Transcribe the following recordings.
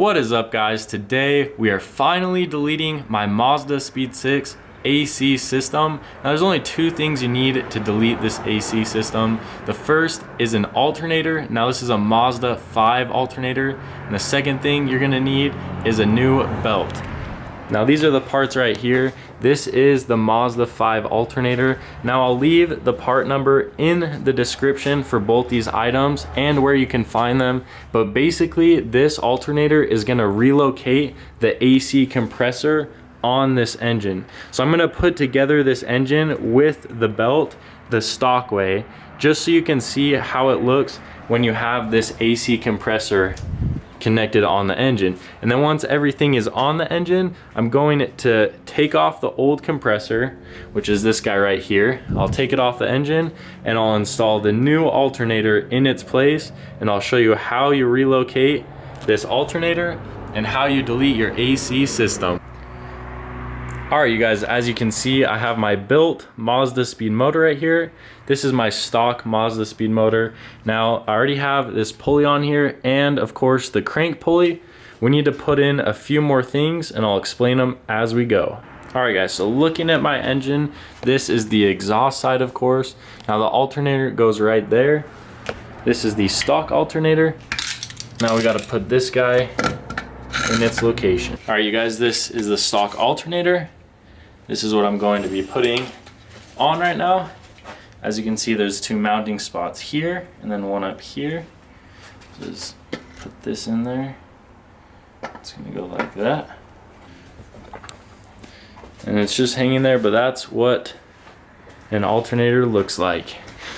What is up, guys? Today we are finally deleting my Mazdaspeed 6 AC system. Now there's only two things you need to delete this AC system. The first is an alternator. Now this is a Mazda 5 alternator. And the second thing you're gonna need is a new belt. Now these are the parts right here. This is the Mazda 5 alternator. Now I'll leave the part number in the description for both these items and where you can find them. But basically this alternator is gonna relocate the AC compressor on this engine. So I'm gonna put together this engine with the belt the stock way, just so you can see how it looks when you have this AC compressor connected on the engine. And then once everything is on the engine, I'm going to take off the old compressor, which is this guy right here. I'll take it off the engine and I'll install the new alternator in its place, and I'll show you how you relocate this alternator and how you delete your AC system. Alright, you guys, as you can see, I have my built Mazdaspeed motor right here. This is my stock Mazdaspeed motor. Now, I already have this pulley on here and, of course, the crank pulley. We need to put in a few more things, and I'll explain them as we go. Alright, guys, so looking at my engine, this is the exhaust side, of course. Now, the alternator goes right there. This is the stock alternator. Now, we got to put this guy in its location. Alright, you guys, this is the stock alternator. This is what I'm going to be putting on right now. As you can see, there's two mounting spots here and then one up here. Just put this in there. It's gonna go like that. And it's just hanging there, but that's what an alternator looks like.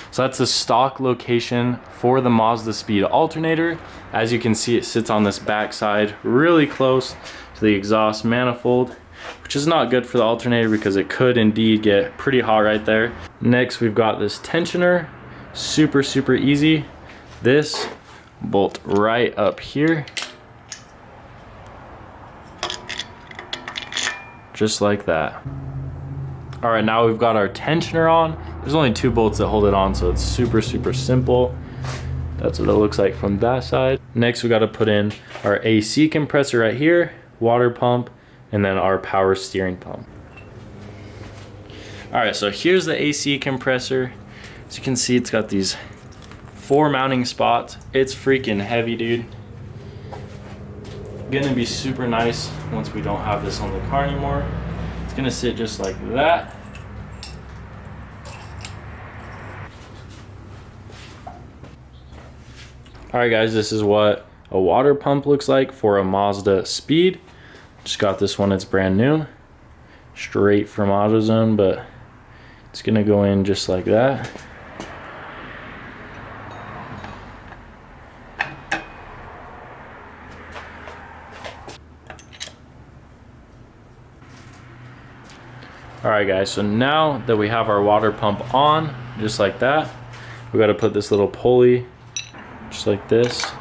So that's the stock location for the Mazdaspeed alternator. As you can see, it sits on this back side, really close to the exhaust manifold, which is not good for the alternator because it could indeed get pretty hot right there. Next, we've got this tensioner. Super easy. This bolt right up here. Just like that. All right, now we've got our tensioner on. There's only two bolts that hold it on, so it's super simple. That's what it looks like from that side. Next, we got to put in our AC compressor right here, water pump, and then our power steering pump. All right, so here's the AC compressor. As you can see, it's got these 4 mounting spots. It's freaking heavy, dude. Gonna be super nice once we don't have this on the car anymore. It's gonna sit just like that. All right, guys, this is what a water pump looks like for a Mazdaspeed. Just got this one, it's brand new, straight from AutoZone, but it's gonna go in just like that. All right, guys, so now that we have our water pump on, just like that, we gotta put this little pulley just like this.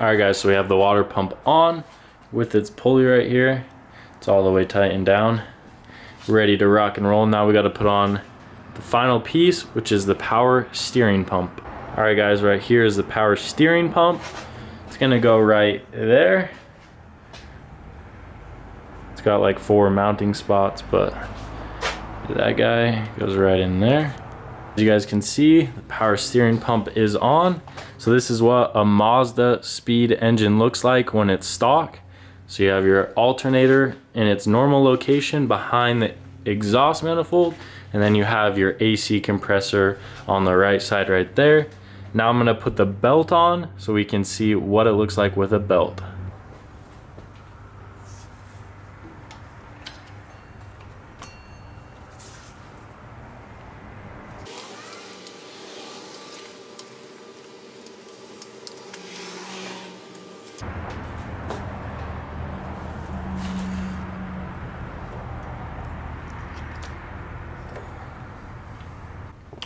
Alright, guys, so we have the water pump on with its pulley right here. It's all the way tightened down, ready to rock and roll. Now we got to put on the final piece, which is the power steering pump. Alright, guys, right here is the power steering pump. It's gonna go right there. It's got like 4 mounting spots, but that guy goes right in there. As you guys can see, the power steering pump is on. So this is what a Mazdaspeed engine looks like when it's stock. So you have your alternator in its normal location behind the exhaust manifold, and then you have your AC compressor on the right side right there. Now I'm gonna put the belt on so we can see what it looks like with a belt.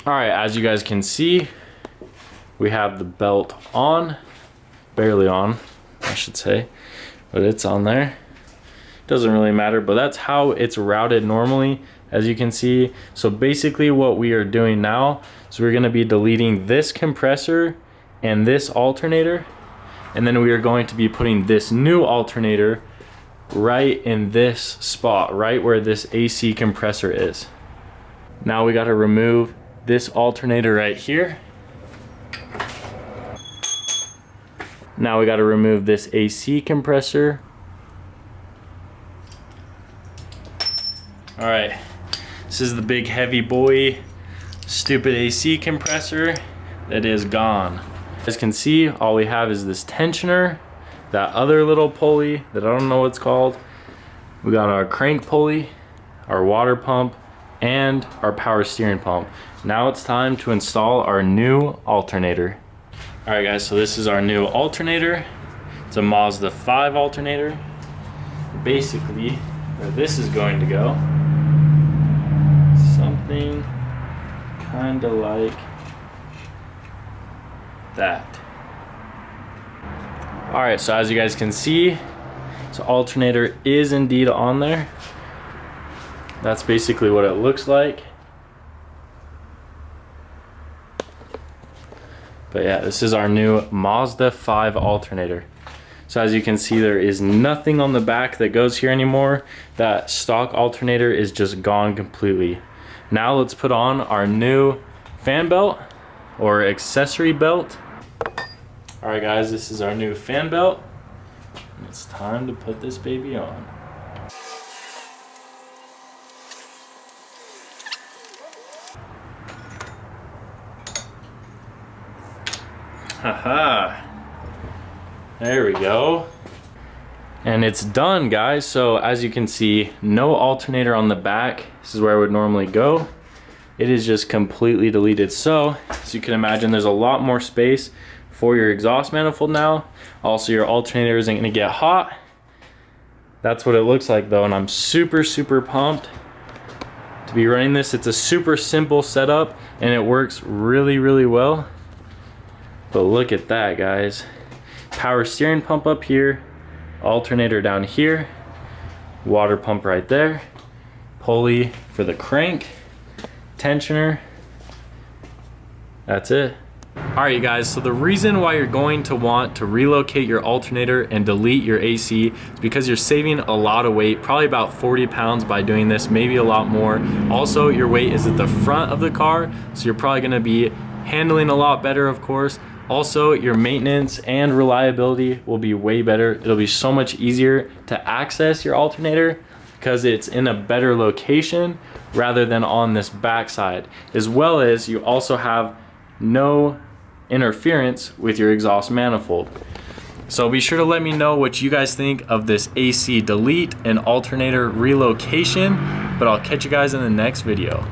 All right, as you guys can see, we have the belt on, barely on, I should say, but it's on there. doesn't really matter, but that's how it's routed normally, as you can see. So basically what we are doing now is we're going to be deleting this compressor and this alternator, and then we are going to be putting this new alternator right in this spot, right where this AC compressor is. Now we got to remove this alternator right here. Now we got to remove this AC compressor. All right, this is the big heavy boy, stupid AC compressor that is gone. As you can see, all we have is this tensioner, that other little pulley that I don't know what's called. We got our crank pulley, our water pump, and our power steering pump. Now it's time to install our new alternator. All right guys, so this is our new alternator. It's a Mazda 5 alternator. Basically, where this is going to go, something kind of like that. All right, so as you guys can see, so alternator is indeed on there. That's basically what it looks like. But yeah, this is our new Mazda 5 alternator. So as you can see, there is nothing on the back that goes here anymore. That stock alternator is just gone completely. Now let's put on our new fan belt or accessory belt. All right guys, this is our new fan belt. It's time to put this baby on. Haha, there we go. And it's done guys. So as you can see, no alternator on the back. This is where I would normally go. It is just completely deleted. So as you can imagine, there's a lot more space for your exhaust manifold now. Also, your alternator isn't gonna get hot. That's what it looks like though, and I'm super pumped to be running this. It's a super simple setup and it works really well. But look at that guys. Power steering pump up here, alternator down here, water pump right there, pulley for the crank, tensioner. That's it. All right, you guys, so the reason why you're going to want to relocate your alternator and delete your AC is because you're saving a lot of weight, probably about 40 pounds by doing this, maybe a lot more. Also, your weight is at the front of the car, so you're probably gonna be handling a lot better, of course. Also, your maintenance and reliability will be way better. It'll be so much easier to access your alternator because it's in a better location rather than on this backside. As well as you also have no interference with your exhaust manifold. So be sure to let me know what you guys think of this AC delete and alternator relocation, but I'll catch you guys in the next video.